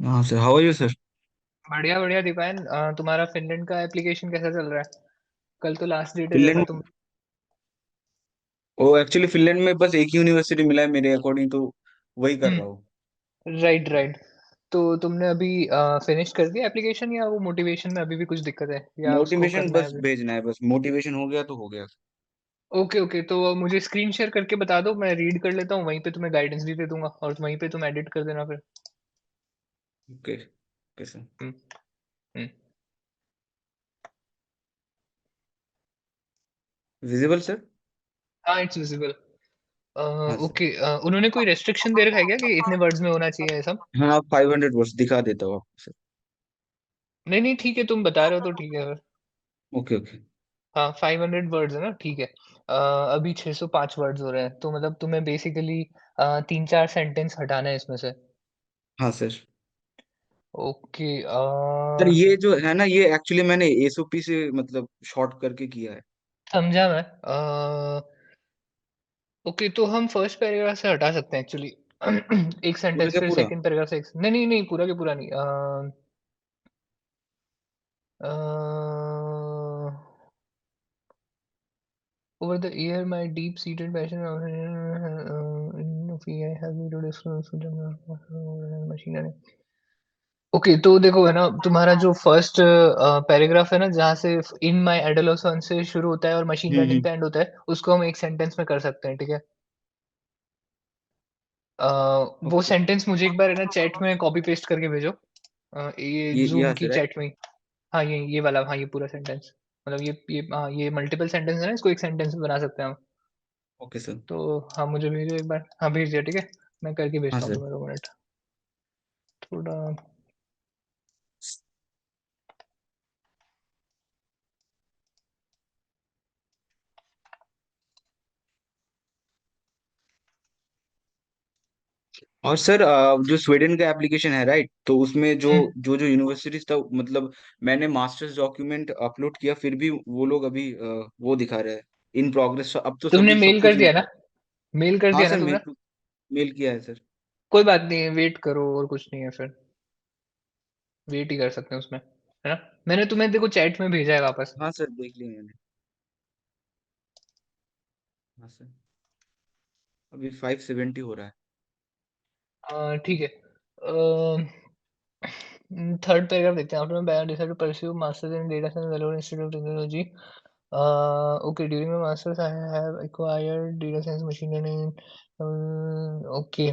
हाँ sir, how are you sir? बढ़िया बढ़िया दीपायन, तुम्हारा फिनलैंड का एप्लीकेशन कैसा चल रहा है? कल तो लास्ट डेट है जैसा फिनलैंड। तुम। ओ एक्चुअली फिनलैंड में बस एक ही यूनिवर्सिटी मिला है मेरे अकॉर्डिंग, तो वही कर रहा हूँ। Right right. तो तुमने अभी फिनिश कर दिया एप्लीकेशन या वो मोटिवेशन में अभी भी कुछ दिक्कत है या उसको मोटिवेशन करना है बस अभी? भेजना है, बस मोटिवेशन हो गया तो हो गया। ओके ओके, तो मुझे स्क्रीन शेयर करके बता दो, मैं रीड कर लेता हूँ, वहीं पे तुम्हें गाइडेंस भी दे दूंगा और वहीं पे तुम एडिट कर देना फिर। Okay okay sir. Hmm hmm. Visible sir? हाँ इट्स विजिबल। हाँ सर। ओके, उन्होंने कोई रेस्ट्रिक्शन दे रखा है क्या कि इतने वर्ड्स में होना चाहिए ये सब? हाँ, 500 वर्ड्स दिखा देता हूँ आपको सर। नहीं नहीं ठीक है, तुम बता रहे हो तो ठीक है फिर। Okay okay. हाँ 500 वर्ड्स है ना, ठीक है। अभी 605 वर्ड्स हो रहे हैं, तो मतलब तुम्हें बेसिकली 3-4 सेंटेंस हटाना है इसमें से। हाँ सर। ओके। सर ये जो है ना, ये एक्चुअली मैंने एसओपी से मतलब शॉर्ट करके किया है। समझा मैं। ओके, तो हम फर्स्ट पैराग्राफ से हटा सकते हैं एक्चुअली। एक पूरा सेंटेंस, का फिर पूरा। सेकंड पैराग्राफ से नहीं नहीं नहीं, पूरा के पूरा नहीं। Over the year, my deep-seated passion in AI has led to discoveries machine learning. Okay, तो देखो है ना, तुम्हारा जो फर्स्ट पैराग्राफ है ना, जहाँ से इन माय एडोलेसेंस से शुरू होता है और मशीन लर्निंग पे एंड होता है, उसको हम एक सेंटेंस में कर सकते हैं, ठीक है? वो ओके। सेंटेंस मुझे एक बार है ना चैट में कॉपी पेस्ट करके भेजो। ये ये ज़ूम यहाँ की से राइट? चैट में ही। हाँ, ये वाला, हाँ, ये पूरा सेंटेंस। मतलब ये हाँ, ये मल्टीपल सेंटेंस है ना, इसको एक सेंटेंस में बना सकते हैं हम। Okay sir. तो हाँ, मुझे भेजो एक बार। हाँ, भेज दिया, ठीक है? मैं करके हाँ भेजता हूँ सर। तुम्हें, 2 मिनट। थोड़ा। और सर जो स्वीडन का एप्लीकेशन है राइट, तो उसमें जो हुँ, जो जो यूनिवर्सिटीज था, मतलब मैंने मास्टर्स डॉक्यूमेंट अपलोड किया, फिर भी वो लोग अभी वो दिखा रहे हैं इन प्रोग्रेस। अब तो तुमने सभी सब मेल कर कुछ दिया ना? मेल कर हाँ दिया ना सर, तुमने? मेल मेल किया है सर। कोई बात नहीं है, वेट करो और कुछ नहीं है फिर। वेट ही कर सकते हैं उसमें, है ना? मैंने तुम्हें देखो चैट में भेजा है वापस। हाँ सर, देख लिया मैंने। हाँ सर। अभी 570 हो रहा है। ठीक है। थर्ड पैराग्राफ देखते हैं। After my decided to pursue masters in data science Vellore Institute of Technology. Okay, during my masters I have acquired data science machine learning. Okay,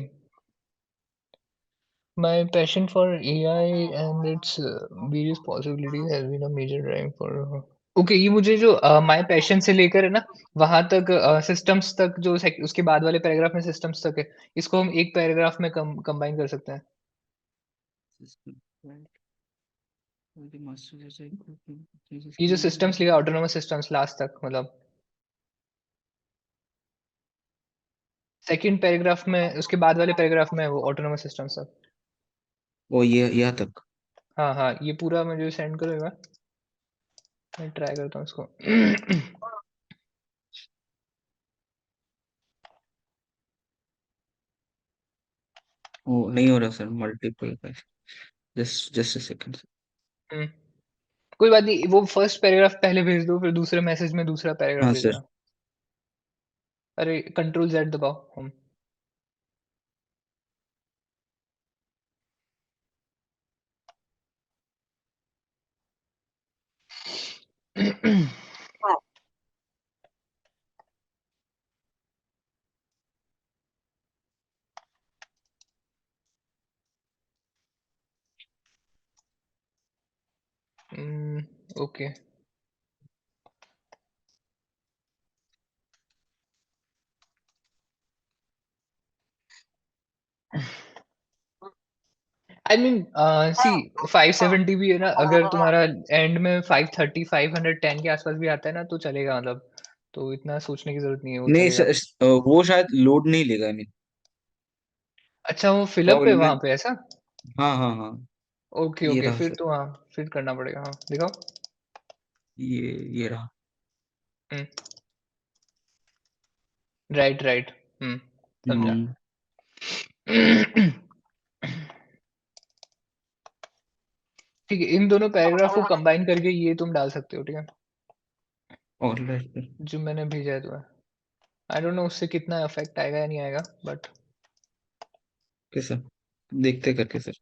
my passion for AI and its various possibilities has been a major drive for okay, ये मुझे जो my passion से लेकर है ना, वहां तक systems तक, जो उसके बाद वाले पैराग्राफ में सिस्टम्स तक है, इसको हम एक पैराग्राफ में कंबाइन कर सकते हैं। ये जो सिस्टम्स लिखा, ऑटोनोमस सिस्टम्स, लास्ट तक मतलब सेकंड पैराग्राफ में, उसके बाद वाले पैराग्राफ में है वो ऑटोनोमस सिस्टम्स तक। वो ये यहाँ तक। हाँ हाँ, ये पूरा मुझे सेंड करो एक बार, मैं ट्राई करता हूँ इसको। वो नहीं हो रहा sir, multiple. Just just a second. Hmm, कोई बात नहीं, वो फर्स्ट पैराग्राफ पहले भेज दो, फिर दूसरे मैसेज में दूसरा पैराग्राफ हाँ भेज सर। देना। अरे कंट्रोल जेड दबाओ हम। ओके। आई मीन सी 570 भी है ना, अगर तुम्हारा एंड में 530 510 के आसपास भी आता है ना, तो चलेगा मतलब। तो इतना सोचने की जरूरत नहीं है, वो नहीं चलेगा। सर, वो शायद लोड नहीं लेगा। आई मीन अच्छा, वो फिलअप है प्रॉब्लम है। वहां पे ऐसा? हाँ हाँ हाँ। ओके ये ओके, रहा फिर सर। तो हाँ, फिर करना पड़ेगा, हाँ दिखाओ। ये रहा। हम्म, राइट राइट। समझा। हम्म। ठीक है, इन दोनों पैराग्राफ को कंबाइन करके ये तुम डाल सकते हो, ठीक है? Alright sir. जो मैंने भेजा है तुम्हें। आई डोंट नो उससे कितना इफेक्ट आएगा या नहीं आएगा, बट ओके सर, देखते करके सर।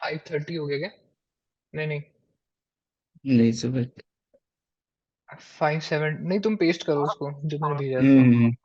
5:30 हो गया क्या? नहीं, नहीं, नहीं सर। 5:07 नहीं, तुम पेस्ट करो उसको जो मैंने भेजा है हम्म तुम्हें। हम्म, हम्म।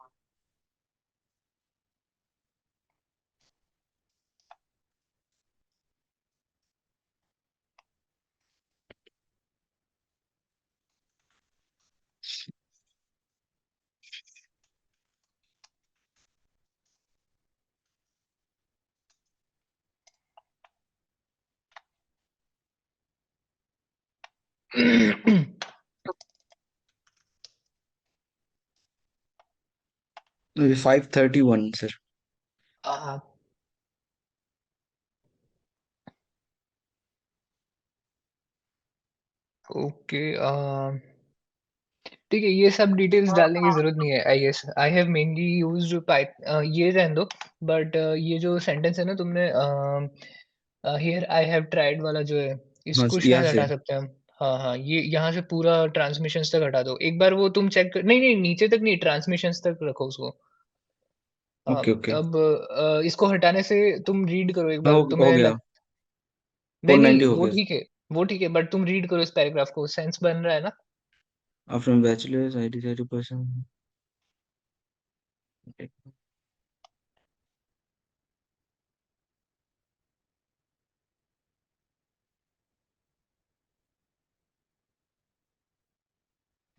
अभी 5:31 सर। हाँ, ओके, ठीक है, ये सब डिटेल्स डालने की ज़रूरत नहीं है, I guess. I have mainly used ये रहने दो, बट ये जो सेंटेंस है ना तुमने, हियर आई हैव ट्राइड वाला जो है, हाँ इसको यहाँ शायद से। हटा सकते हैं हम। हाँ, हाँ, ये यहाँ से पूरा ट्रांसमिशंस तक हटा दो। एक बार वो तुम चेक कर, नहीं, नहीं, नीचे तक नहीं, ट्रांसमिशंस तक रखो उसको। Okay okay. अब इसको हटाने से तुम रीड करो एक हाँ, बार, हो तुम्हें गया। लग नहीं, 490 नहीं, हो वो गया। ठीक है, वो ठीक है, बट तुम रीड करो इस पैराग्राफ को, सेंस बन रहा है ना? After bachelors I decided person.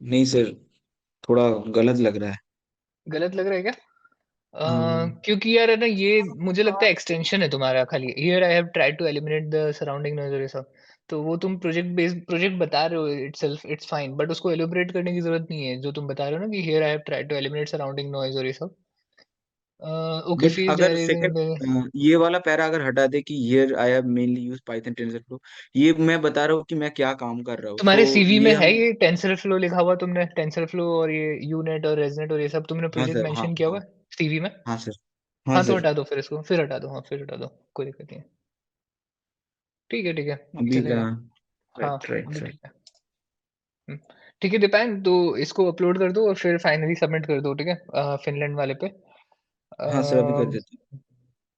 नहीं सर, थोड़ा गलत लग रहा है। गलत लग रहा है क्या? हाँ। क्योंकि यार है ना, ये मुझे लगता है एक्सटेंशन है तुम्हारा खाली। Here I have tried to eliminate the surrounding noise और ये सब। तो वो तुम प्रोजेक्ट बता रहे हो, इटसेल्फ इट्स फाइन, बट उसको एलैबोरेट करने की ज़रूरत नहीं है, जो तुम बता रहे हो ना कि here I have tried to eliminate surrounding noise और ये सब। ओके, बट फिर अगर सेकंड ये वाला पैरा अगर हटा दे कि here I have mainly use Python TensorFlow, ये मैं बता रहा हूँ कि मैं क्या काम कर रहा हूँ, तुम्हारे सो सीवी में ये है हम। ये टेंसरफ्लो लिखा हुआ? तुमने टेंसरफ्लो और ये यूनेट और रेजनेट और ये सब तुमने हाँ प्रोजेक्ट सर, हाँ मेंशन किया हुआ हाँ। है सीवी में? हाँ सर। हाँ हाँ, तो सर। हटा दो फिर इसको, फिर हटा दो, हाँ, फिर हटा दो, कोई दिक्कत नहीं है। ठीक है, ठीक है, अभी का। चलेगा। हाँ, राइट राइट अभी राइट। ठीक है। हुँ, ठीक है दीपान, तो इसको अपलोड कर दो और फिर फाइनली सबमिट कर दो, ठीक है? फ़िनलैंड वाले पे। हाँ सर, अभी कर देता हूँ।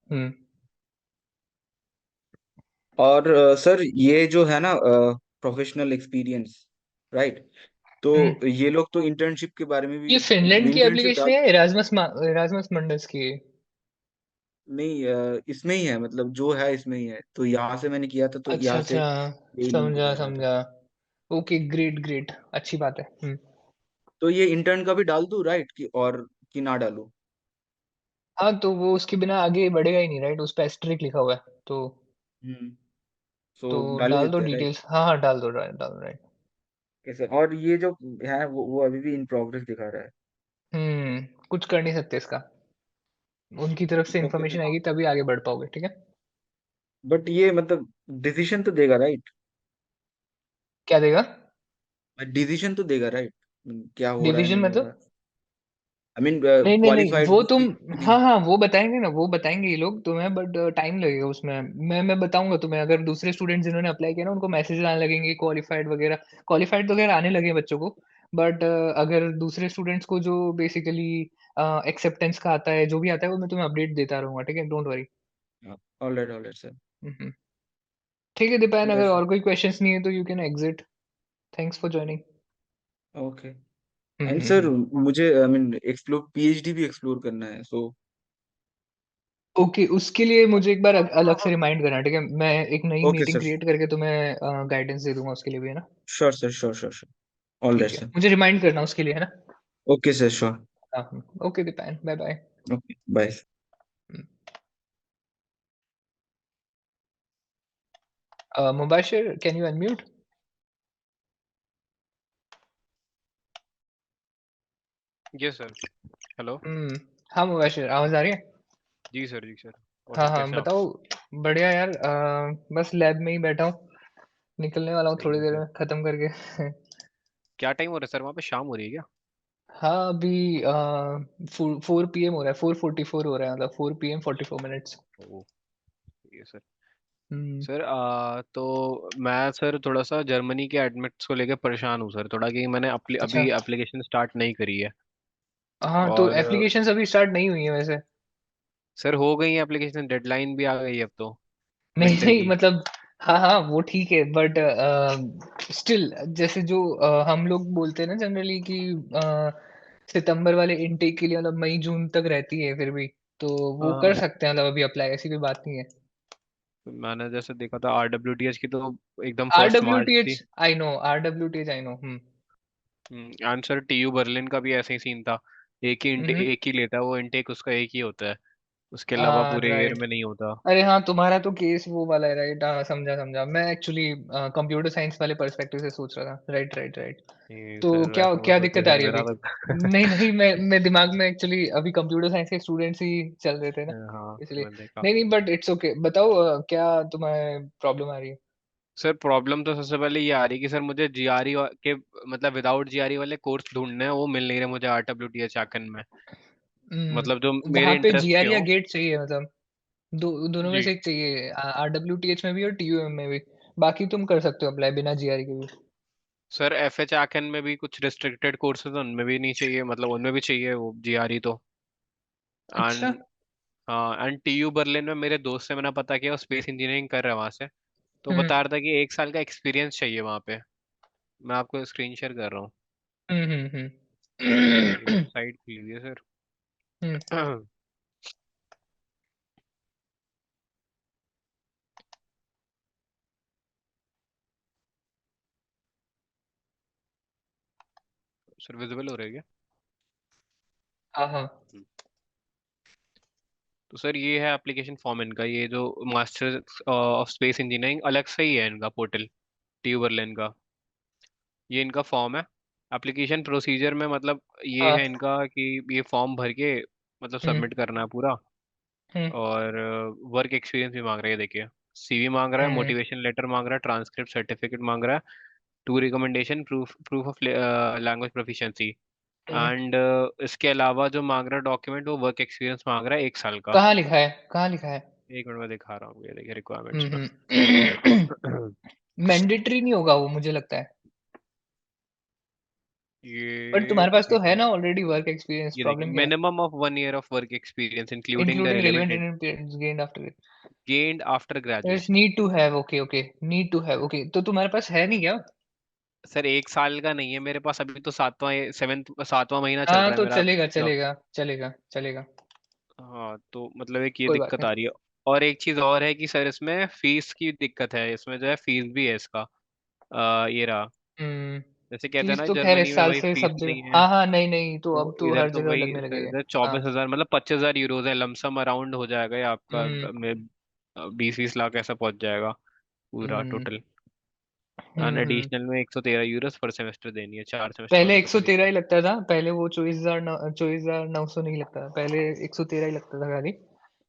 हुँ, और सर ये जो है ना प्रोफेशनल एक्सपीरियंस, राइट, तो हुँ। ये लोग तो इंटर्नशिप के बारे में भी। ये फ़िनलैंड की इंटर्नशिप एप्लीकेशन डाल। है या इरास्मस मंडस की है? नहीं, इसमें ही है, मतलब जो है इसमें ही है, तो यहाँ से मैंने किया था, तो अच्छा, यहाँ से अच्छा, यही लिंक समझा, बता रहा था। समझा। ओके, ग्रेट, ग्रेट, अच्छी बात है। हुँ। तो ये इंटर्न का भी डाल दूं, राइट, कि और कि ना डालूं? हाँ, तो वो उसके बिना आगे बढ़ेगा ही नहीं, राइट? उस पे एस्टेरिक लिखा हुआ है, हम्म। सो तो डाल ही डाल दो देते हैं, राइट? डिटेल्स। हाँ, हाँ, डाल दो, डाल दो, राइट। कैसे? और ये जो है वो अभी भी इन प्रोग्रेस दिखा रहा है। कुछ कर नहीं सकते इसका। उनकी तरफ से ओके इन्फॉर्मेशन सर। आएगी तभी आगे बढ़ पाओगे, ठीक है? बट ये मतलब डिसीजन तो देगा, राइट? क्या देगा? डिसीजन तो देगा, राइट? क्या हो रहा है, डिवीज़न नहीं हो रहा? मतलब? आई मीन नहीं, नहीं, नहीं, क्वालिफाइड वो हूँ तुम कि नहीं। हाँ, हाँ, वो बताएँगे ना, वो बताएँगे ये लोग तुम्हें, बट टाइम लगेगा उसमें। मैं बताऊँगा तुम्हें, अगर दूसरे स्टूडेंट्स जिन्होंने अप्लाई किया ना, उनको मैसेजेस आने लगेंगे क्वालिफाइड वगैरह। क्वालिफाइड तो खैर आने लगे हैं बच्चों को, बट अगर दूसरे स्टूडेंट्स को जो बेसिकली एक्सेप्टेंस का आता है, जो भी आता है, वो मैं तुम्हें अपडेट देता रहूँगा, ठीक है? Don't worry. All right sir. हुँ, हुँ। ठीक है दीपान, ठीक है अगर सर। और कोई क्वेश्चन्स नहीं है तो you can exit. Thanks for joining. Okay. हुँ, एंड हुँ, सर, हुँ। मुझे आई मीन एक्सप्लोर पीएचडी भी एक्सप्लोर करना है, सो। ओके, उसके लिए मुझे एक बार अलग से रिमाइंड करना, ठीक है? मैं एक नई ओके मीटिंग सर। क्रिएट करके तुम्हें गाइडेंस दे दूँगा उसके लिए भी, है ना? Sure sir, sure sure sure. All right ठीक है, सर। मुझे रिमाइंड करना उसके लिए, है ना? Okay sir, sure. हाँ, हाँ। Okay Deepan, bye bye. Okay, bye. हुँ। Mubashir, can you unmute? Yes sir. Hello. हुँ। हाँ, मुबशिर, आवाज़ आ रही है? जी सर, जी सर। और हाँ, सर हाँ, कैसे हैं आप? बताओ। बढ़िया यार, बस लैब में ही बैठा हूँ, निकलने वाला हूँ सही थोड़ी है देर सर। में, खत्म करके। क्या टाइम हो रहा है सर, वहाँ पे शाम हो रही है क्या? हाँ, अभी 4 PM हो रहा है, 4:44 हो रहा है, मतलब 4 PM 44 मिनट्स। ओ, ये सर। हम्म। सर तो मैं सर थोड़ा सा जर्मनी के एडमिट्स को लेकर परेशान हूँ सर, थोड़ा कि मैंने अच्छा। अभी एप्लीकेशन स्टार्ट नहीं करी है। हाँ, तो और एप्लीकेशंस अभी स्टार्ट नहीं हुई है वैसे। सर हो गई है एप्लीकेशन, डेडलाइन भी आ गई है अब तो, नहीं मिड डे नहीं, की। मतलब हाँ हाँ, वो ठीक है, बट स्टिल जैसे जो हम लोग बोलते हैं ना जनरली कि सितंबर वाले इनटेक के लिए मतलब मई जून तक रहती है फिर भी, तो वो कर हाँ, सकते हैं, मतलब अभी अप्लाई, ऐसी कोई बात नहीं है। मैंने जैसे देखा था RWTH की तो एकदम आर फर्स्ट डब्ल्यू मार्च टी थी। H I know, RWTH I know. And sir TU Berlin का भी ऐसे ही सीन था। हम्म। एक ही लेता है वो, इनटेक उसका एक ही होता है, उसके अलावा पूरे ईयर राइट। में नहीं होता। अरे हाँ, तुम्हारा तो केस वो वाला है, राइट? हाँ, समझा समझा। मैं एक्चुअली कंप्यूटर साइंस वाले पर्सपेक्टिव से सोच रहा था। Right right right. नहीं तो सर क्या वैसा मत क्या सोचिए दिक्कत आ सर, रही है मेरा अभी? तो नहीं नहीं, मैं दिमाग में एक्चुअली अभी कंप्यूटर साइंस के स्टूडेंट्स ही चल रहे थे ना, हाँ इसलिए। मैंने देखा। नहीं नहीं, बट इट्स ओके। बताओ क्या तुम्हारे प्रॉब्लम आ रही है? सर प्रॉब्लम तो सबसे पहले ये आ रही है कि सर मुझे GRE के मतलब विदाउट GRE वाले कोर्स ढूंढने हैं, वो मिल नहीं रहे मुझे RWTH आकन में, मतलब जो मेरे वहां पे इंटरेस्ट के जीआर या हों। गेट चाहिए, मतलब दोनों में जी से एक चाहिए, RWTH में भी और TUM में भी। बाकी तुम कर सकते हो अप्लाई बिना जीआर के भी। सर FH आकन में भी कुछ रिस्ट्रिक्टेड कोर्सेज उनमें भी नहीं चाहिए, मतलब उनमें भी चाहिए वो GRE तो। अच्छा। एंड हाँ, एंड TU बर्लिन में मेरे दोस्त से मैंने पता किया, वो स्पेस इंजीनियरिंग कर रहा है वहाँ से, तो हम्म बता रहा था कि 1 साल का एक्सपीरियंस चाहिए वहाँ पे। मैं आपको स्क्रीन शेयर कर रहा हूँ, ये हम्म। वेबसाइट खुली हुई है हम्म। सर। सर विजिबल हो रहा है क्या? हाँ हाँ। हम्म। तो सर ये है एप्लीकेशन फॉर्म इनका, ये जो मास्टर ऑफ स्पेस इंजीनियरिंग अलग से ही है इनका पोर्टल, TU बर्लिन का। ये इनका फॉर्म है। एप्लीकेशन प्रोसीजर में मतलब ये हाँ। है इनका कि ये फॉर्म भर के मतलब हम्म सबमिट करना है पूरा। हम्म और वर्क एक्सपीरियंस भी मांग रहा है, देखिए CV मांग रहा है, हम्म मोटिवेशन लेटर मांग रहा है, ट्रांसक्रिप्ट सर्टिफिकेट मांग रहा है, 2 recommendation, proof proof of language proficiency. Hmm. And इसके अलावा जो मांग रहा है डॉक्यूमेंट, वो वर्क एक्सपीरियंस मांग रहा है 1 साल का। कहाँ लिखा है, कहाँ लिखा है? 1 मिनट में दिखा रहा हूँ, ये देखिए रिक्वायरमेंट्स में। मैंडेटरी नहीं होगा वो, मुझे लगता है। बट ये तुम्हारे पास तो एक है ना मिनट, ऑलरेडी वर्क एक्सपीरियंस, ये देखिए प्रॉब्लम क्या है? Minimum of 1 year of work experience including the including relevant relevant experience gained after it. Gained after its graduation. Need to have, okay okay. Need to have, okay. तो तुम्हारे पास है नहीं क्या? Sir 1 साल का नहीं है मेरे पास, अभी तो सातवां महीना चल हाँ, रहा है तो मेरा चलेगा जॉब। चलेगा चलेगा चलेगा। हाँ तो मतलब एक ये कोई बात दिक्कत नहीं। आ रही है। और एक चीज और है कि सर इसमें फीस की दिक्कत है, इसमें जो है फीस भी है इसका। ये रहा, हम्म। जैसे कहते हैं फीस ना तो खैर जर्मनी इस में साल भाई से फीस सब नहीं जगह, है। हाँ हाँ, नहीं नहीं, तो अब तो तो इधर हर तो जगह भाई लगने लगे सर है। इधर हाँ। 24,000 मतलब 25,000 यूरोज है, लमसम अराउंड हो जाएगा ये आपका हम्म 20-20 लाख ऐसा पहुंच जाएगा पूरा हम्म टोटल। And hmm. एडिशनल में 113 यूरोज पर सेमेस्टर देनी है, 4 सेमेस्टर पहले वालों को तो 113 लिखा ही लगता था, पहले वो 24,900 नहीं लगता था, पहले 113 ही लगता था खाली।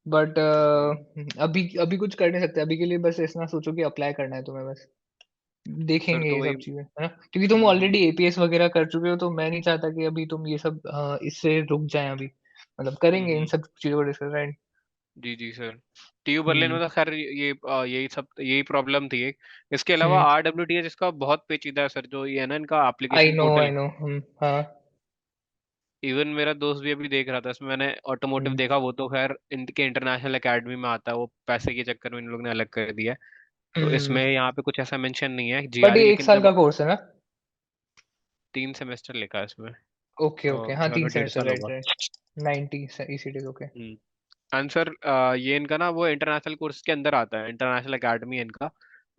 बट है। अभी अभी कुछ कर नहीं सकते, अभी के लिए बस इतना सोचो कि अप्लाई करना है तुम्हें बस। सर देखेंगे तो ये वही। सब चीजें, है ना? क्योंकि तुम ऑलरेडी एपीएस वगैरह कर चुके हो, तो मैं नहीं चाहता कि अभी तुम ये सब इससे रुक जाए अभी। मतलब करेंगे इन हम्म। सब चीजों को डिस्कस, राइट? जी जी सर। TU बर्लिन हम्म में तो खैर ये यही सब यही प्रॉब्लम थी एक। इसके अलावा हम्म। RWTH इसका बहुत पेचीदा है सर, जो ये है ना इनका एप्लीकेशन आई पोर्टल। नो। हाँ। इवन मेरा दोस्त भी अभी देख रहा था, इसमें मैंने ऑटोमोटिव हम्म देखा, वो तो खैर इनके इंटरनेशनल एकेडमी में आता है, वो पैसे के चक्कर में इन लोग ने अलग कर दिया है। तो हम्म। इसमें यहाँ पे कुछ ऐसा मेंशन नहीं है बट GRE, ये एक लेकिन साल जब का कोर्स है ना? 3 सेमेस्टर लिखा है इसमें, ओके ओके, हाँ, मतलब 3 अभी डेढ़ सेमेस्टर, साल राइट होगा। राइट। 90 ECTs, okay. आंसर ये इनका ना वो इंटरनेशनल कोर्स के अंदर आता है, इंटरनेशनल एकेडमी है इनका,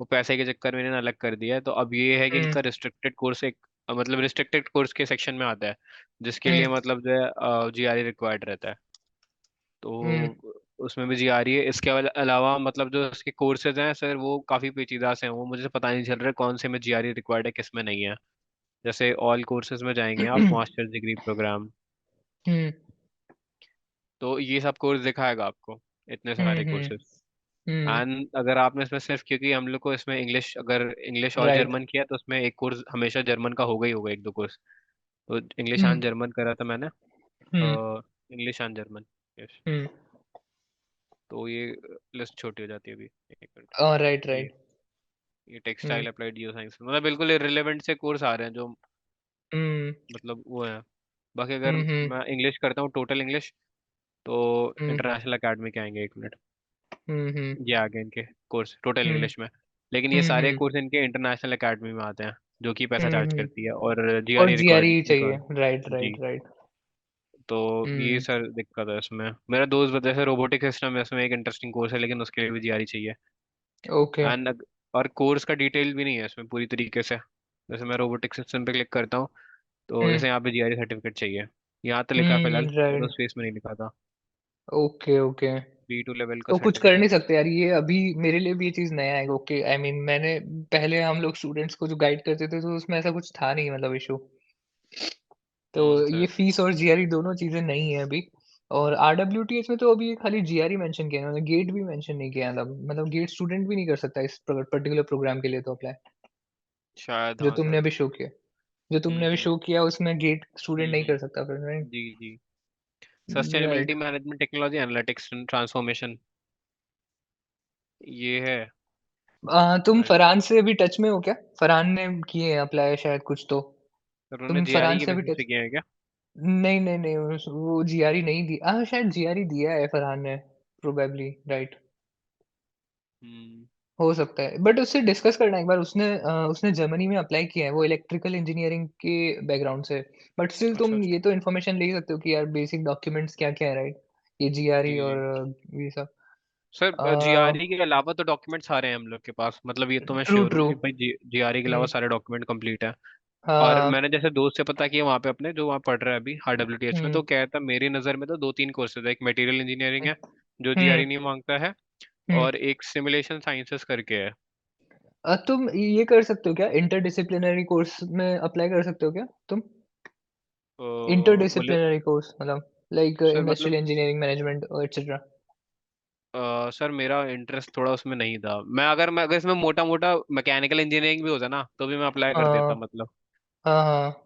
वो पैसे के चक्कर में इन्होंने अलग कर दिया है। तो अब ये है कि हम्म इनका रिस्ट्रिक्टेड कोर्स एक मतलब रिस्ट्रिक्टेड कोर्स के सेक्शन में आता है, जिसके लिए हम्म मतलब जो है GRE रिक्वायर्ड रहता है। हम्म तो उसमें भी GRE है। इसके अलावा मतलब जो इसके कोर्सेज हैं सर, वो काफ़ी पेचीदा से हैं, वो मुझे पता नहीं चल रहा है कौन से में GRE रिक्वायर्ड है, किस में नहीं है। जैसे ऑल कोर्सेज में जाएंगे आप, मास्टर्स डिग्री प्रोग्राम, हम्म तो ये सब कोर्स दिखाएगा आपको, इतने सारे हम्म कोर्सेज। हम्म। एंड अगर आपने इसमें सिर्फ, क्योंकि हम लोग को इसमें इंग्लिश, अगर इंग्लिश और राइट। जर्मन किया तो उसमें एक कोर्स हमेशा जर्मन का होगा ही होगा, 1-2 कोर्स। तो इंग्लिश हम्म एंड जर्मन करा था मैंने। हम्म इंग्लिश एंड जर्मन, यस। हम्म। तो ये लिस्ट छोटी हो जाती है अभी। एक मिनट। राइट ये राइट। ये हम्म टेक्सटाइल अप्लाइड जियो साइंस, मतलब बिल्कुल इररिलेवेंट से कोर्स आ रहे हैं जो हम्म मतलब वो है। बाकी अगर हम्म मैं इंग्लिश करता हूँ टोटल इंग्लिश, तो हम्म इंटरनेशनल एकेडमी के आएंगे, एक मिनट। हम्म ये आ गए इनके कोर्स टोटल हम्म इंग्लिश में। लेकिन ये सारे हम्म कोर्स इनके इंटरनेशनल एकेडमी में आते हैं, जो कि पैसा चार्ज हम्म। करती है, और और जीआरई रिकॉर्ड जीआरई चाहिए, रिकॉर्ड। राइट जी। Right right. तो ये हम्म। सर दिक्कत है इसमें। मेरा दोस्त बताया सर रोबोटिक सिस्टम है, इसमें एक इंटरेस्टिंग कोर्स है, लेकिन उसके लिए भी जीआरई चाहिए। ओके। एंड और कोर्स का डिटेल भी नहीं है इसमें पूरी तरीके से। जैसे मैं रोबोटिक सिस्टम पे क्लिक करता हूँ, तो हम्म जैसे यहाँ पे जीआरई सर्टिफिकेट चाहिए, यहाँ तो लिखा है फिलहाल, राइट। एरोस्पेस में नहीं लिखा था। Okay okay. B2 लेवल का तो कुछ कर सर्टिफिकेट। नहीं सकते यार, ये अभी मेरे लिए भी ये चीज नया है। ओके, आई मीन मैंने पहले हम लोग स्टूडेंट्स को जो गाइड करते थे तो उसमें ऐसा कुछ था नहीं, मतलब इशू। तो ये सर। फीस और जीआरई दोनों चीजें नहीं है अभी। और आरडब्ल्यूटीएच में तो अभी खाली जीआरई मेंशन किया है उन्होंने, गेट भी मेंशन नहीं किया। मतलब गेट स्टूडेंट भी नहीं कर सकता इस पर्टिकुलर प्रोग्राम के लिए तो अप्लाई, शायद, जो हाँ तुमने सर। अभी शो किया। जो तुमने अभी हम्म। शो किया उसमें गेट स्टूडेंट नहीं कर सकता फिर, राइट? जी जी। Sustainability right. Management technology analytics transformation, ये है। तुम एंड फरहान से अभी टच में हो क्या? फरहान ने किए हैं अप्लाई शायद कुछ तो। सर उन्होंने तुम जीआरई फरहान के से अभी बेसिस टच। पे किया है क्या? नहीं नहीं नहीं, वो जीआरई नहीं दी। शायद जीआरई दिया है फरहान ने, प्रोबेबली, राइट। हम्म। हो सकता है, बट उससे डिस्कस करना एक बार। उसने जर्मनी में अप्लाई किया है, वो इलेक्ट्रिकल इंजीनियरिंग के बैकग्राउंड से। बट स्टिल अच्छा तुम अच्छा। ये तो इन्फॉर्मेशन ले सकते हो कि यार बेसिक डॉक्यूमेंट्स क्या क्या है, राइट? ये जी जीआरई और जी। ये सब। सर जीआरई के अलावा तो डॉक्यूमेंट सारे हैं हम लोग के पास, मतलब ये तो मैं ट्रू श्योर हूँ ट्रू। कि भाई जीआरई के अलावा हम्म। सारे डॉक्यूमेंट कंप्लीट है। और हाँ। मैंने जैसे दोस्त से पता किया वहाँ पे अपने, जो वहाँ पढ़ रहा है अभी RWTH में, हम्म तो कहता मेरी नज़र में तो दो तीन कोर्सेज है। एक मटेरियल इंजीनियरिंग हम्म है, जो हम्म जीआरई नहीं मांगता है, हम्म। और एक सिमुलेशन साइंसेस करके है। तुम ये कर सकते हो क्या, इंटरडिसिप्लिनरी कोर्स में अप्लाई कर सकते हो क्या तुम? बोले। इंटरडिसिप्लिनरी कोर्स मतलब लाइक सर मतलब, इंडस्ट्रियल इंजीनियरिंग, मैनेजमेंट और एक्सेट्रा। सर मेरा इंटरेस्ट थोड़ा उसमें नहीं था। मैं अगर इसमें मोटा मोटा मैकेनिकल इंजीनियरिंग भी होता ना, तो भी मैं अप्लाई कर देता हाँ मतलब। हाँ हाँ।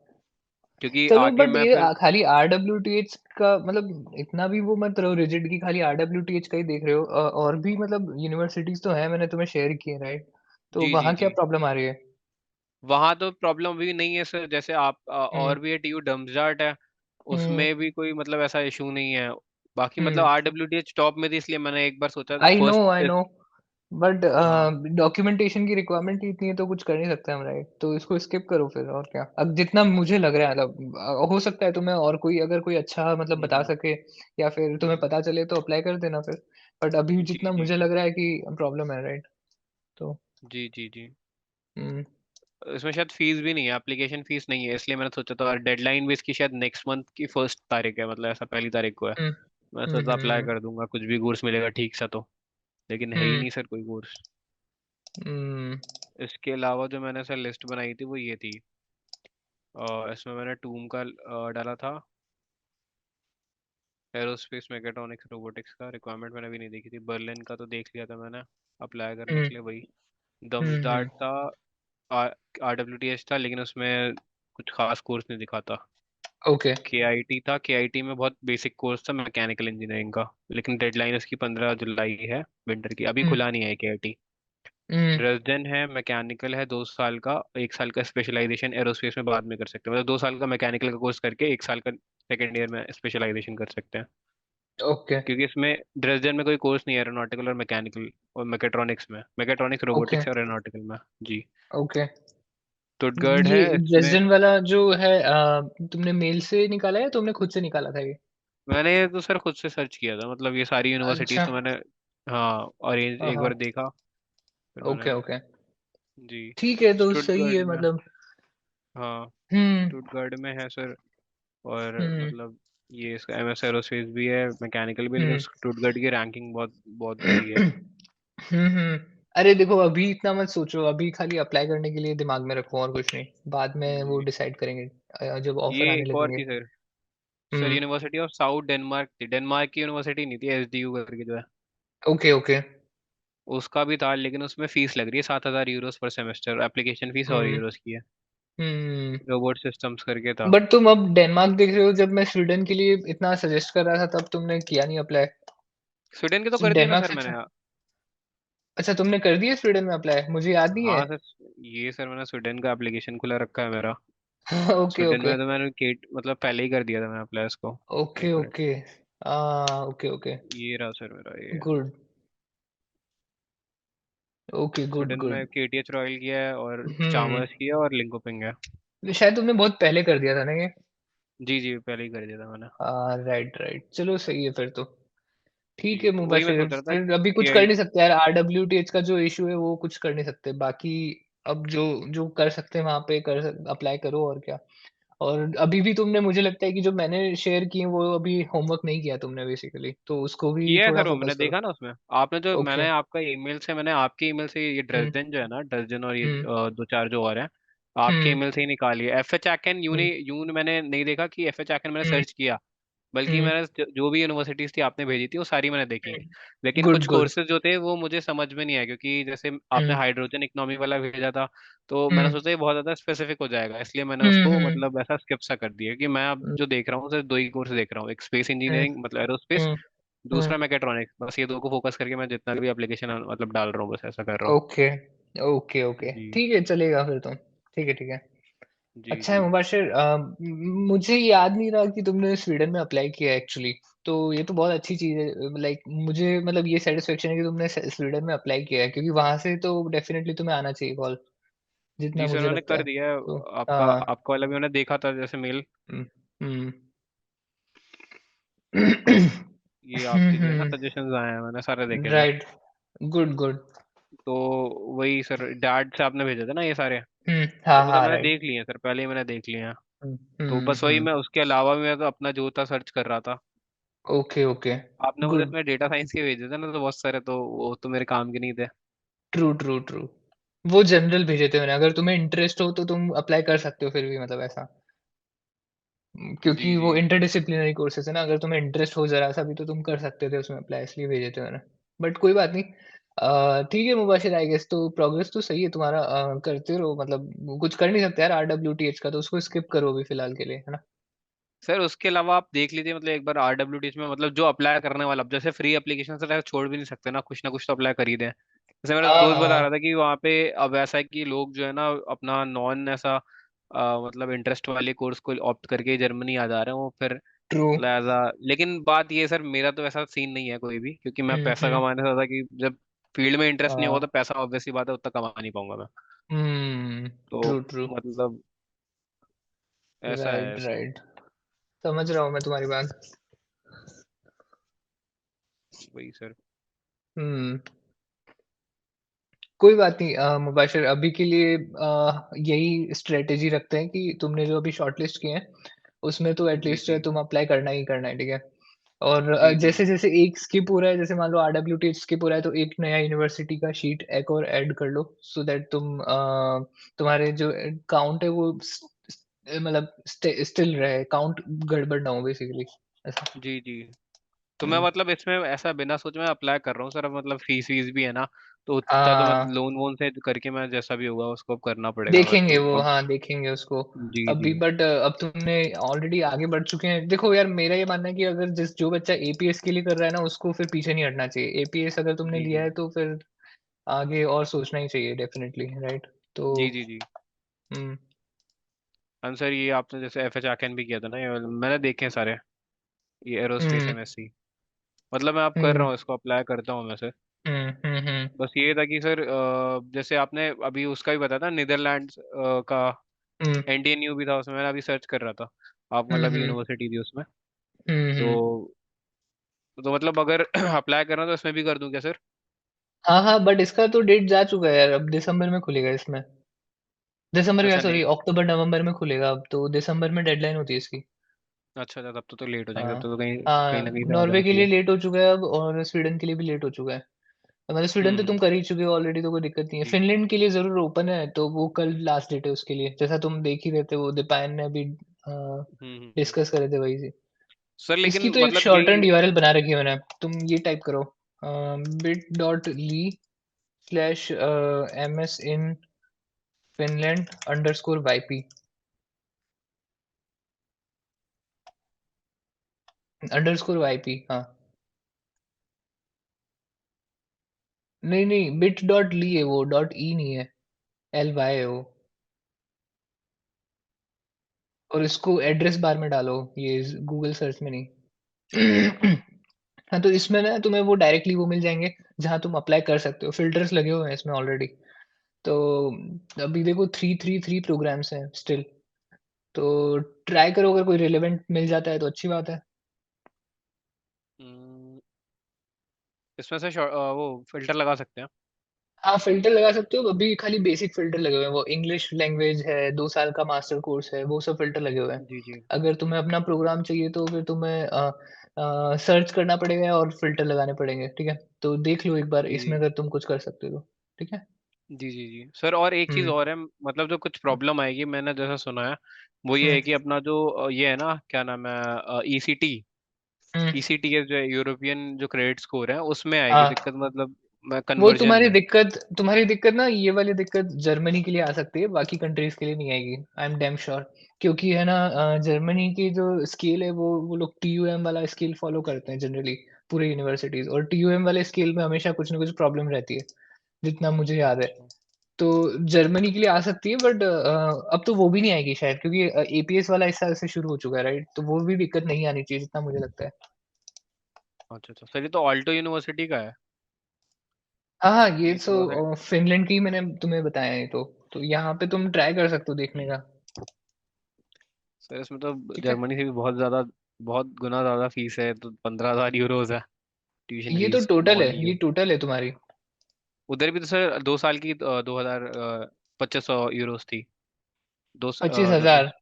क्योंकि चलो, आगे बट मैं ये फिर। खाली आरडब्ल्यूटीएच का मतलब इतना भी वो मत रहो रिजिड की खाली आरडब्ल्यूटीएच का ही देख रहे हो। और भी मतलब यूनिवर्सिटीज तो है, मैंने तुम्हें शेयर किए, राइट? तो जी जी वहाँ क्या जी। प्रॉब्लम आ रही है? वहां तो प्रॉब्लम भी नहीं है सर, जैसे आप हम्म और भी है, TU डम्सडार्ट है, हम्म उसमें भी कोई मतलब ऐसा इशू नहीं है। बाकी मतलब हम्म। RWTH टॉप में थी, इसलिए मैंने एक बार सोचा फर्स्ट। I know. बट हाँ। डॉक्यूमेंटेशन की रिक्वायरमेंट ही इतनी है तो कुछ कर नहीं सकते हम, राइट? तो इसको स्किप करो फिर, और क्या। अब जितना मुझे लग रहा है, मतलब हो सकता है तुम्हें और कोई अगर कोई अच्छा मतलब बता हम्म सके, या फिर तुम्हें हम्म। पता चले तो अप्लाई कर देना फिर। बट अभी जी जितना जी मुझे जी लग रहा है कि प्रॉब्लम है, राइट? तो जी जी जी। हम्म इसमें शायद फीस भी नहीं है, एप्लीकेशन फीस नहीं है, इसलिए मैंने सोचा था। डेडलाइन भी इसकी शायद नेक्स्ट मंथ की 1 तारीख है, मतलब ऐसा पहली तारीख को है। हम्म मैं सोचा अप्लाई हम्म कर दूंगा, कुछ भी कोर्स मिलेगा ठीक सा तो। लेकिन है ही हम्म नहीं सर कोई कोर्स। हम्म इसके अलावा जो मैंने सर लिस्ट बनाई थी वो ये थी। इसमें मैंने टूम का डाला था। एरोस्पेस मैकेट्रॉनिक्स रोबोटिक्स का रिक्वायरमेंट मैंने भी नहीं देखी थी। बर्लिन का तो देख लिया था मैंने अप्लाई करने हम्म के लिए, वही। दम्सडार्ट था। RWTH था, लेकिन उसमें कुछ खास कोर्स नहीं दिखा था। ओके। KIT था, KIT में बहुत बेसिक कोर्स था मैकेनिकल इंजीनियरिंग का, लेकिन डेडलाइन उसकी 15 जुलाई है, विंटर की, अभी हम्म खुला नहीं है KIT। हम्म। ड्रेसडन है, मैकेनिकल है, 2 साल का। 1 साल का स्पेशलाइजेशन एरोस्पेस में बाद में कर सकते हैं, मतलब 2 साल का मैकेनिकल का कोर्स करके 1 साल का सेकेंड ईयर में स्पेशलाइजेशन कर सकते हैं। ओके क्योंकि इसमें ड्रेसडन में कोई कोर्स नहीं है एरोनॉटिकल और मैकेनिकल और मैकेट्रॉनिक्स में, मैकेट्रॉनिक्स ओके रोबोटिक्स और एरोनॉटिकल में। जी। ओके। टुटगर्ड ये है इसमें। ड्रेसडन वाला जो है, तुमने मेल से निकाला है या तुमने खुद से निकाला था ये? मैंने तो सर खुद से सर्च किया था, मतलब ये सारी यूनिवर्सिटीज अच्छा। तो मैंने, हाँ, अरेंज हाँ एक हाँ। बार देखा, फिर ओके मैंने। ओके। जी। ठीक है, तो सही स्टुटगर्ड है में। मतलब। हाँ। हम्म स्टुटगर्ड में है सर। और हम्म मतलब ये इसका MS एरोस्पेस भी है, मैकेनिकल भी, लेकिन हम्म स्टुटगर्ड की रैंकिंग बहुत बहुत बुरी है। हम्म। अरे देखो, अभी इतना मत सोचो, अभी खाली अप्लाई करने के लिए दिमाग में रखो और कुछ नहीं। बाद में वो जी। डिसाइड करेंगे जब ये ऑफर आने एक और लगेंगे। थी sir. Sir hmm. University of south Denmark थी, डेनमार्क की यूनिवर्सिटी नहीं थी, SDU करके जो है। Okay okay. उसका भी था, लेकिन उसमें फीस लग रही है 7,000 यूरोस पर सेमेस्टर, एप्लीकेशन फीस और हम्म यूरोस की है। रोबोट सिस्टम्स करके था। बट तुम अब डेनमार्क देख रहे हो, जब मैं स्वीडन के लिए इतना सजेस्ट कर रहा था तब तुमने किया नहीं अप्लाई। स्वीडन की तो कर दिया ना डेनमार्क सर से मैंने। अच्छा। अच्छा, तुमने कर दिया स्वीडन में अप्लाई, मुझे याद नहीं है। हाँ सर, ये सर मैंने स्वीडन का एप्लीकेशन खुला रखा है मेरा। ओके स्वीडन ओके में तो मैंने केट मतलब पहले ही कर दिया था मैंने अप्लाई इसको। ओके एक मिनट, ओके। Okay okay. ये रहा सर मेरा ये। Good. Okay, good Sweden good. में केटीएच रॉयल किया है और हम्म। चामर्स किया और लिंकोपिंग है। शायद तुमने बहुत पहले कर दिया था ना ये। जी जी, पहले ही कर दिया था मैंने। राइट राइट, चलो सही है फिर तो। ठीक जी, है तो वही मैं मुबाशिर, सोच रहा था फिर अभी कि कुछ कर नहीं सकते यार, RWTH का जो इशू है वो कुछ कर नहीं सकते बाकी। अब जो जो कर सकते हैं वहां पे अप्लाई करो और क्या। और अभी भी तुमने, मुझे लगता है कि जो मैंने शेयर की वो अभी होमवर्क नहीं किया तुमने बेसिकली, तो उसको भी किया है थोड़ा सर वो, मैंने फोकस करो। देखा ना उसमें। आपने जो ओके। मैंने आपका ईमेल से, मैंने आपके ईमेल से ये हम्म ड्रेसडेन जो है ना, ड्रेसडेन और ये हम्म दो चार जो और हैं, आपके हम्म ईमेल से ही निकाली है। एफ एच आकन यूनि हम्म यून मैंने नहीं देखा कि एफ एच आकन मैंने हम्म सर्च किया, बल्कि मैंने जो भी यूनिवर्सिटीज थी आपने भेजी थी वो सारी मैंने देखी। लेकिन गुड कुछ गुड। कोर्सेज जो थे वो मुझे समझ में नहीं आए, क्योंकि जैसे आपने हम्म हाइड्रोजन इकोनॉमी वाला भेजा था, तो मैंने हम्म सोचा ये बहुत ज्यादा स्पेसिफिक हो जाएगा, इसलिए मैंने उसको हम्म मतलब ऐसा स्किप सा कर दिया कि मैं अब जो देख रहा हूँ सिर्फ दो ही कोर्स देख रहा हूँ, एक स्पेस हम्म इंजीनियरिंग मतलब एरोस्पेस, हम्म हम्म। दूसरा मैकेट्रॉनिक्स। बस ये दो को फोकस करके मैं जितना भी एप्लीकेशन मतलब डाल रहा हूँ, बस ऐसा कर रहा हूँ। ओके ओके ओके, जी ठीक है चलेगा फिर तो। ठीक है ठीक है। जी अच्छा है जी। मुबाशिर, मुझे याद नहीं रहा कि तुमने स्वीडन में अप्लाई किया एक्चुअली। तो ये तो बहुत अच्छी चीज़ है, लाइक मुझे मतलब ये सेटिस्फेक्शन है कि तुमने स्वीडन में अप्लाई किया है, क्योंकि वहां से तो डेफिनेटली तुम्हें आना चाहिए कॉल, जितना जी सर, मुझे मैंने लगता कर है दिया है। तो। आपका हाँ। आपका वाला भी मैंने देखा था जैसे मेल। हम्म हम्म ये आपके जो है ना हम्म। सजेशंस आए हैं, मैंने सारे देखे थे। राइट। Good good. तो वही सर, डैड से आपने भेजे थे ना ये सारे, हाँ तो मतलब हाँ मैंने राइट। देख लिए हैं सर, पहले ही मैंने देख लिए हैं। हम्म तो बस वही, हम्म। मैं उसके अलावा भी मैं तो अपना जो था सर्च कर रहा था। Okay okay. आपने मुझे गुड। इसमें डेटा साइंस के भेजे थे ना, तो बहुत सारे, तो वो तो मेरे काम के नहीं थे। True true true. वो जनरल भेजे थे मैंने, अगर तुम्हें इंटरेस्ट हो तो तुम अप्लाई कर सकते हो फिर भी, मतलब ऐसा। जी क्योंकि जी। वो इंटरडिसिप्लिनरी कोर्सेज है ना, अगर तुम्हें इंटरेस्ट हो जरा सा भी तो तुम कर सकते थे उसमें अप्लाई, इसलिए भेजे थे मैंने। बट कोई बात नहीं। ठीक है मुबाशिर, आई गेस तो प्रोग्रेस तो सही है तुम्हारा, करते रहो, मतलब कुछ कर नहीं सकते यार RWTH का, तो उसको स्किप करो अभी फिलहाल के लिए, है ना। सर उसके अलावा आप देख लीजिए, मतलब एक बार RWTH में मतलब जो अप्लाई करने वाला, अब जैसे फ्री एप्लीकेशन से छोड़ भी नहीं सकते ना, कुछ ना कुछ तो अप्लाई कर ही दें। जैसे मेरा हाँ दोस्त बता हाँ। रहा था कि वहाँ पे अब ऐसा है कि लोग जो है ना अपना नॉन ऐसा मतलब इंटरेस्ट वाले कोर्स को ऑप्ट करके जर्मनी आ जा रहे हैं वो फिर, ट्रू। मतलब एज अ, लेकिन बात ये है सर, मेरा तो ऐसा सीन नहीं है कोई भी, क्योंकि मैं पैसा हम्म। कमाने से था कि जब फील्ड में इंटरेस्ट नहीं होगा तो हाँ। पैसा ऑब्वियसली बात है उतना कमा नहीं पाऊंगा मैं। तो ट्रू ट्रू। मतलब ऐसा है राइट इसमें। राइट। समझ रहा हूँ मैं तुम्हारी बात। वही सर। हम्म। कोई बात नहीं मुबाशिर, अभी के लिए यही स्ट्रेटेजी रखते हैं कि तुमने जो अभी शॉर्टलिस्ट किए हैं उसमें तो जी एटलीस्ट जी तुम अप्लाई करना ही करना है, ठीक है। और जी जी जैसे जैसे एक स्किप हो रहा है, जैसे मान लो RWTH स्किप हो रहा है, तो एक नया यूनिवर्सिटी का शीट एक और ऐड कर लो, सो दैट तुम्हारे जो काउंट है वो मतलब स्टिल रहे, काउंट गड़बड़ ना हो बेसिकली, ऐसा। जी जी। तो मैं हम्म। मतलब इसमें ऐसा बिना सोचे मैं अप्लाई कर रहा हूँ सर, अब मतलब फीस वीस भी है ना, तो उतना तो मैं हाँ लोन वोन से करके मैं जैसा भी होगा उसको अब करना पड़ेगा मेरे देखेंगे को वो, अब। हाँ देखेंगे उसको। जी जी अभी बट अब तुमने ऑलरेडी आगे बढ़ चुके हैं, देखो यार मेरा ये मानना है कि अगर जिस जो बच्चा APS के लिए कर रहा है ना उसको फिर पीछे नहीं हटना चाहिए, APS अगर तुमने जी लिया जी है तो फिर आगे और सोचना ही चाहिए डेफिनेटली, राइट। तो जी जी जी। हम्म आंसर ये आपने जैसे एफ एच आकन भी किया था ना, ये मैंने देखे हैं सारे, ये एरोस्पेस हम्म MSc, मतलब मैं अब कर रहा हम्म हूँ इसको, अप्लाई करता हूँ मैं सर। हम्म। बस ये था कि सर जैसे आपने अभी उसका भी बताया था नीदरलैंड्स का, हम्म NTNU भी था उसमें, मैंने अभी सर्च कर रहा था, आप हम्म मतलब हम्म यूनिवर्सिटी थी उसमें। तो हम्म। मतलब अगर अप्लाई करना तो इसमें भी कर दूं क्या सर? हाँ हाँ, बट इसका तो डेट जा चुका है यार, अब दिसंबर में खुलेगा इसमें। दिसंबर क्या, अच्छा नहीं, सॉरी अक्टूबर नवंबर में खुलेगा, अब तो दिसंबर में डेडलाइन होती है इसकी। अच्छा अच्छा, तब तो लेट हो जाएंगे, हाँ तब तो कहीं कहीं हाँ, ना कहीं से आ नॉर्वे जाना के लिए चाहिए। लेट हो चुका है अब, और स्वीडन के लिए भी लेट हो चुका है। मतलब स्वीडन तो तुम हम्म कर ही चुके हो ऑलरेडी, तो कोई दिक्कत नहीं है। जी। फिनलैंड के लिए जरूर ओपन है, तो वो कल लास्ट डेट है उसके लिए, जैसा तुम देख ही रहे थे, वो दीपायन ने अभी हम्म। डिस्कस करे थे वही से। सर लेकिन इसकी तो एक मतलब शॉर्ट यही, एंड URL बना रखी है मैंने, तुम ये टाइप करो bit.ly/ms in Finland underscore YP, underscore YP, हाँ। नहीं नहीं, बिट डॉट ली है वो, डॉट ई नहीं है, एल वाई है वो। और इसको एड्रेस बार में डालो, ये गूगल सर्च में नहीं। हाँ, तो इसमें ना तुम्हें वो डायरेक्टली वो मिल जाएंगे जहाँ तुम अप्लाई कर सकते हो, फिल्टर्स लगे हुए हैं इसमें ऑलरेडी। तो अभी देखो 333 प्रोग्राम्स हैं स्टिल, तो ट्राई करो, अगर कोई रिलेवेंट मिल जाता है तो अच्छी बात है। हम्म, इसमें से वो फिल्टर लगा सकते हैं। हाँ, फ़िल्टर लगा सकते हो, अभी खाली बेसिक फ़िल्टर लगे हुए हैं, वो इंग्लिश लैंग्वेज है, 2 साल का मास्टर कोर्स है, वो सब फ़िल्टर लगे हुए हैं। जी जी अगर तुम्हें अपना प्रोग्राम चाहिए तो फिर तुम्हें सर्च करना पड़ेगा और फ़िल्टर लगाने पड़ेंगे, ठीक है? तो देख लो एक बार जी इसमें अगर तुम कुछ कर सकते हो तो, ठीक है? जी जी जी सर, और एक चीज हुँ, और है, मतलब जो कुछ प्रॉब्लम आएगी, मैंने जैसा सुना है, वो ये हुँ, है कि अपना जो ये है ना, क्या नाम है, ईसीटी। हुँ, ईसीटी के जो यूरोपियन जो क्रेडिट स्कोर है, उसमें आएगी हाँ। दिक्कत, मतलब वो कन्वर्जन में। तुम्हारी दिक्कत ना, ये वाली दिक्कत जर्मनी के लिए आ सकती है, बाकी कंट्रीज के लिए नहीं आएगी, आई एम डैम श्योर। क्योंकि है ना, जर्मनी की जो स्केल है वो लोग टीयूएम वाला स्केल फॉलो करते हैं जनरली, पूरे यूनिवर्सिटीज, और टीयूएम वाले स्केल में हमेशा कुछ ना कुछ प्रॉब्लम रहती है, जितना मुझे याद है। अच्छा तो जर्मनी के लिए आ सकती है, बट अब तो वो भी नहीं आएगी शायद, क्योंकि एपीएस वाला इस साल से शुरू हो चुका है, राइट? तो वो भी दिक्कत नहीं आनी चाहिए जितना मुझे लगता है। अच्छा अच्छा सर, ये तो ऑल्टो यूनिवर्सिटी का है। हाँ, हाँ, ये ये तो थोड़ा सा। फ़िनलैंड की मैंने तुम्हें बताया है तो यहाँ पे तुम ट्राई कर सकते हो देखने का, सर इसमें तो ठीक है? जर्मनी से भी बहुत गुना ज्यादा फीस है, तो 15,000 यूरोज है ट्यूशन ये तो फीस टोटल है, नॉन ये ईयू। टोटल है तुम्हारी। उधर भी तो सर 2 साल की 2,000 2500 यूरोज थी। मतलब 25,000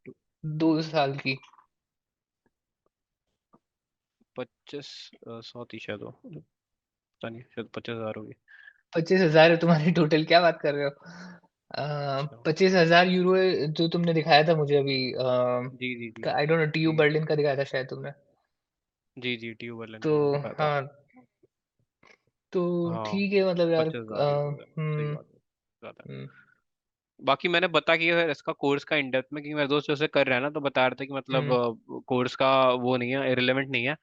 2 साल की। 2500 थी शायद वो, पता नहीं, शायद 50,000 होगी। 25,000 है तुम्हारी टोटल, क्या बात कर रहे हो? अच्छा। 25,000 यूरो है जो तुमने दिखाया था मुझे अभी, जी जी जी आई डोंट नो, टीयू जी बर्लिन का दिखाया था शायद तुमने। जी जी ट्यूब बर्लिन तो का मैंने दिखाया था। हाँ, तो हाँ, ठीक है, मतलब यार 25,000 यूरो है, सही हुँ, बात है, ज्यादा है। हुँ, बाकी मैंने बता कि अगर इसका कोर्स का इन डेप्थ में, क्योंकि मेरे दोस्त जैसे कर रहे हैं ना, तो बता रहे थे कि मतलब हुँ, कोर्स का वो नहीं है, इरेलीवेंट नहीं है।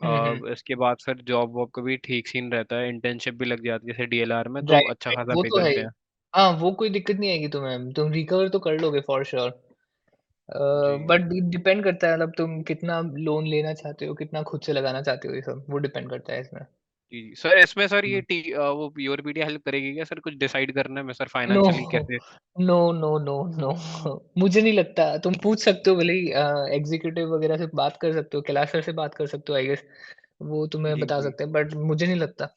हुँ, हुँ। इसके बाद फिर जॉब वॉब का भी ठीक सीन रहता है, इंटर्नशिप भी लग जाती है जैसे डीएलआर में, तो राइट, अच्छा राइट, खासा वो पे तो है करते ही। हैं। हाँ, वो कोई दिक्कत नहीं आएगी तुम्हें, तुम रिकवर तो कर लोगे फॉर श्योर। जी बट डिपेंड करता है, मतलब तुम कितना लोन लेना चाहते हो, कितना खुद से लगाना चाहते हो, ये सब वो डिपेंड करता है इसमें। जी जी सर, इसमें सर ये हुँ। वो यूरोपीडिया हेल्प करेगी क्या सर, कुछ डिसाइड करने में सर, नो, फाइनेंशियली कैसे? नो, नो, नो, नो, मुझे नहीं लगता। तुम पूछ सकते हो भले ही, एग्ज़ीक्यूटिव वगैरह से बात कर सकते हो, कैलाश सर से बात कर सकते हो आई गेस, वो तुम्हें जी बता जी, सकते हैं, बट मुझे नहीं लगता।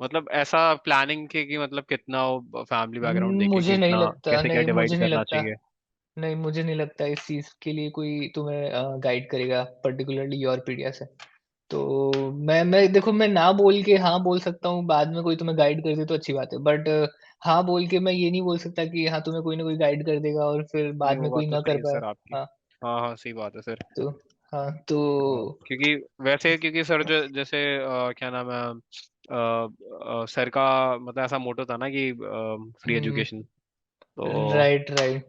मतलब ऐसा प्लानिंग के कि मतलब कितना फैमिली बैकग्राउंड देखे कि मुझे नहीं इतना लगता, कैसे क्या नहीं, मुझे डिवाइड नहीं करना लगता। चाहिए। नहीं, मुझे नहीं लगता इस चीज़ के लिए कोई तुम्हें गाइड करेगा, पर्टिकुलरली योरपीडिया से। तो मैं देखो, मैं ना बोल के हाँ बोल सकता हूँ, बाद में कोई तुम्हें गाइड कर दे तो अच्छी बात है। बट हाँ बोल के मैं ये नहीं बोल सकता कि हाँ, तुम्हें कोई ना कोई गाइड कर देगा और फिर नहीं, बाद वो में कोई बात तो ना कर सही है पाए। सर आपकी। हाँ, हाँ हाँ, सही बात है सर। तो हाँ, तो क्योंकि वैसे, क्योंकि सर जो जैसे क्या नाम है, सर का मतलब ऐसा मोटो था ना कि फ्री हुँ, एजुकेशन, तो राइट, राइट।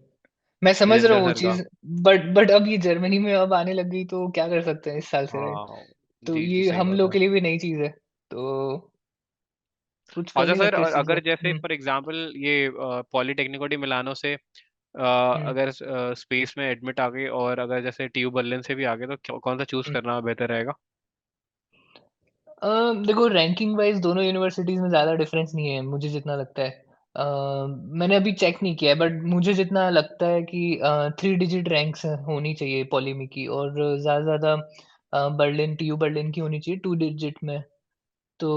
मैं समझ रहा विजेंद्र हूँ वो सर का। चीज़, बट अब ये जर्मनी में अब आने लग गई तो क्या कर सकते हैं इस साल से, राइट? हाँ तो जी जी, ये सही हम बात लोग है। के लिए भी नई चीज़ है, तो कुछ कर अच्छा नहीं सर, सकते और इस चीज़ का। अगर जैसे हुँ, फॉर एग्जांपल ये पॉलिटेक्निको डी मिलानो से हुँ, अगर स्पेस में एडमिट आ गए, और अगर जैसे TU बर्लिन से भी आ गए, तो कौन सा चूज हुँ। करना बेहतर रहेगा? अ, देखो, रैंकिंग वाइज़ दोनों यूनिवर्सिटीज़ में ज़्यादा डिफरेंस नहीं है, मुझे जितना लगता है। मैंने अभी चेक नहीं किया है, बट मुझे जितना लगता है कि 3 डिजिट रैंक्स होनी चाहिए पॉलीमी की, और ज़्यादा से ज़्यादा बर्लिन, टीयू बर्लिन की होनी चाहिए 2 डिजिट में। तो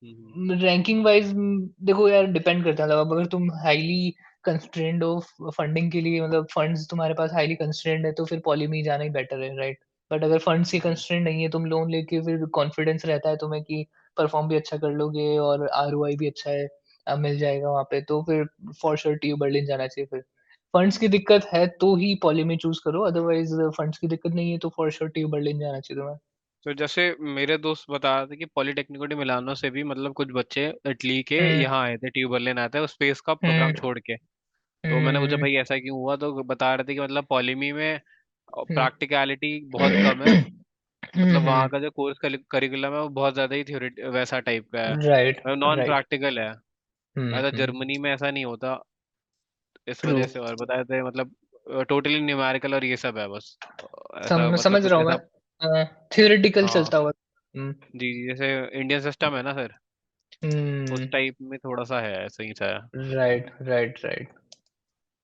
हम्म रैंकिंग वाइज़ देखो यार, डिपेंड करता है, मतलब अगर तुम हाइली कंस्ट्रेंड हो फंडिंग के लिए, मतलब फंड्स तुम्हारे पास हाइली कंस्ट्रेंड है, तो फिर पॉली में ही जाना ही बेटर है, राइट? बट अगर फंड्स की हम्म। कंस्ट्रेंट नहीं है, तुम लोन लेके फिर कॉन्फिडेंस रहता है तुम्हें कि परफॉर्म भी अच्छा कर लोगे और आरओआई भी अच्छा है, मिल जाएगा वहाँ पे, तो फिर फॉर श्योर टीयू बर्लिन जाना चाहिए फिर। फंड्स की दिक्कत है तो ही पॉली में चूज़ करो, अदरवाइज़ फंड्स की दिक्कत नहीं है तो फॉर श्योर टीयू बर्लिन जाना चाहिए तुम्हें। तो जैसे मेरे दोस्त बता रहे थे कि पॉलिटेक्निको डी मिलानो से भी मतलब कुछ बच्चे इटली के हुँ, यहाँ आए थे, TU बर्लिन आए थे, स्पेस का प्रोग्राम हुँ, छोड़ के। तो मैंने पूछा हम्म भाई ऐसा क्यों हुआ, तो बता रहे थे कि मतलब पॉलिमी में हम्म प्रैक्टिकलिटी बहुत कम है। मतलब वहाँ हम्म का जो कोर्स करिकुलम है वो बहुत ज्यादा ही थ्योरी वैसा टाइप का है, राइट मतलब नॉन राइट प्रैक्टिकल है। ऐसा हम्म। जर्मनी में ऐसा नहीं होता, इस ट्रू। वजह से। और बताए थे मतलब टोटली न्यूमेरिकल और ये सब है बस, ऐसा मतलब समझ कुछ रहा हूँ ऐसा। मैं, थियोरेटिकल हाँ चलता हुआ। जी जी, जैसे इंडियन सिस्टम है ना सर, उस हम्म टाइप में थोड़ा सा है, ऐसा ही सा है। Right right right.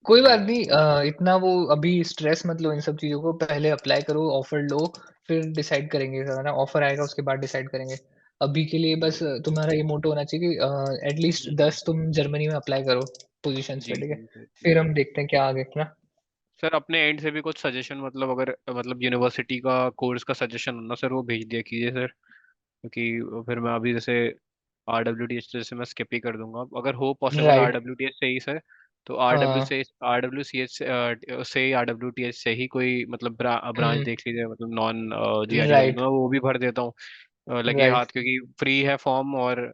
कोई जी बात नहीं, इतना वो अभी स्ट्रेस मत लो इन सब चीज़ों को, पहले अप्लाई करो, ऑफर लो, फिर डिसाइड करेंगे, है ना? ऑफर आएगा उसके बाद डिसाइड करेंगे। अभी के लिए बस जी तुम्हारा ये मोटो होना चाहिए कि एटलीस्ट 10 तुम जर्मनी में अप्लाई करो पोजीशंस जी पे, ठीक है? जी सर, फिर जी हम देखते हैं क्या आगे, है ना? सर अपने एंड से भी कुछ सजेशन, मतलब अगर मतलब यूनिवर्सिटी का कोर्स का सजेशन हो ना सर, वो भेज दिया कीजिए सर, क्योंकि फिर मैं अभी जैसे RWTH जैसे मैं स्किप ही कर दूंगा, अगर हो पॉसिबल राइट। RWTH से ही सर। तो हाँ। RWCH से ही RWTH से ही कोई मतलब ब्रांच हुँ, देख लीजिए, मतलब नॉन GRE वाली, राइट, मैं वो भी भर देता हूँ लगे हाथ, राइट। क्योंकि फ्री है फॉर्म, और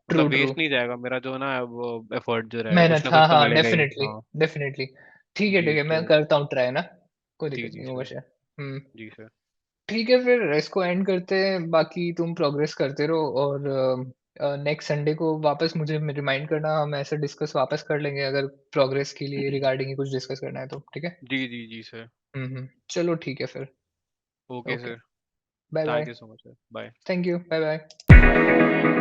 ट्रू, मतलब ट्रू। वेस्ट नहीं जाएगा मेरा जो ना वो एफर्ट जो रहेगा, कुछ मेहनत, ना कुछ हाँ, तो हाँ, मिलेगा ही। डेफ़िनिटली, हाँ डेफ़िनिटली। जी ठीक है, तो मैं करता हूँ ट्राई ना, कोई जी दिक्कत जी नहीं, नो सर, वैसे। हुँ, जी सर, ठीक है, फिर इसको एंड करते हैं, बाकी तुम प्रोग्रेस करते रहो और नेक्स्ट संडे को वापस मुझे रिमाइंड करना, हम ऐसे डिस्कस वापस कर लेंगे अगर प्रोग्रेस के लिए रिगार्डिंग ही कुछ डिस्कस करना है तो, ठीक है? जी जी जी सर। चलो ठीक है फिर, okay okay, sir, bye bye, thank you so much sir, bye. Thank you, bye-bye.